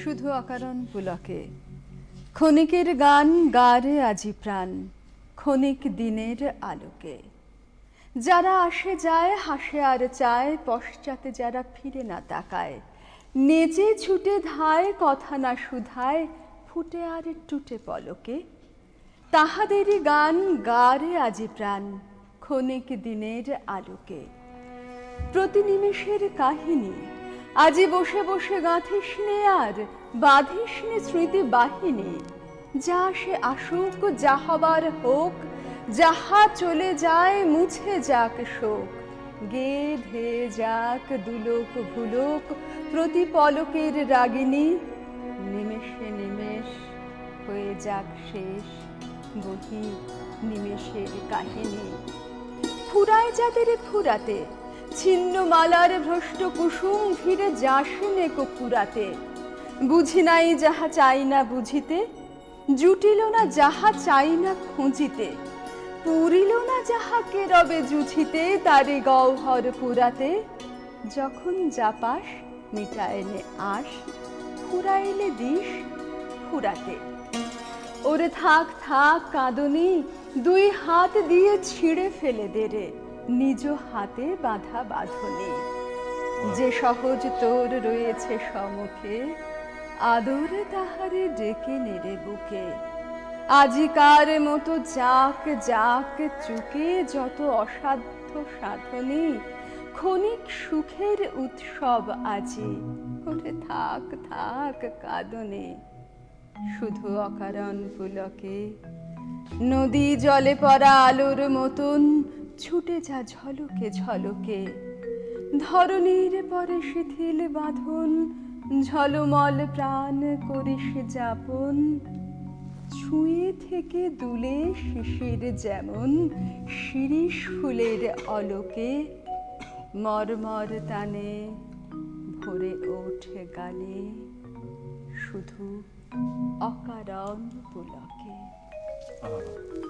শুধু অকারণ পুলকে ক্ষণিকের গান গারে আজি প্রাণ ক্ষণিক দিনের আলোকে। যারা আসে যায় হাসে আর চায়, পশ্চাতে যারা ফিরে না তাকায়, নেচে ছুটে ধায় কথা না শুধায়, ফুটে আর টুটে পলকে। তাহাদেরই গান গারে আজি প্রাণ ক্ষণিক দিনের আলোকে। প্রতি নিমেষের কাহিনী আজি বসে বসে গাঁথিস নে আর বাঁধিস নে স্মৃতি বাহিনী। যা সে আসুক, যা হবার হোক, যাহা চলে যায় মুছে যাক শোক। গে ধেয়ে যাক দুলোক ভুলোক প্রতি পলকের রাগিনী। নিমেষে নিমেষ হয়ে যাক শেষ বহি নিমেষের কাহিনী। ফুরায় যাদের ফুরাতে ছিন্ন মালার ভ্রষ্ট কুসুম ফিরে যাসনে কো ফুরাতে। বুঝি নাই যাহা চাই না বুঝিতে, জুটিল না যাহা চাই না খুঁজিতে, পুরিল না যাহাকে রবে জুঝিতে তারে গহ্বর পুরাতে। যখন যা পাস মিটায় নে আস, ফুরাইলে দিস ফুরাতে। ওরে থাক থাক কাঁদনি, দুই হাত দিয়ে ছিঁড়ে ফেলে দে রে নিজ হাতে বাঁধা বাঁধনি। যে সহজ তোর রয়েছে সম্মুখে, আদরে তাহারে ডেকে নেড়ে বুকে। আজিকার মতো যাক যাক চুকে যত অসাধ্য সাধনী, ক্ষণিক সুখের উৎসব আজি। ওরে থাক থাক কাঁদনি, শুধু অকারণ পুলকে। নদী জলে পড়া আলোর মতন ছুটে যা ঝলকে ঝলকে। ধরণীর পরে শিথিল বাঁধন ঝলমল প্রাণ করিস যাপন। ছুঁয়ে থেকে দুলে শিশির যেমন শিরিষ ফুলের অলোকে। মর্মর টানে ভরে ওঠে গানে শুধু অকারণ পুলকে।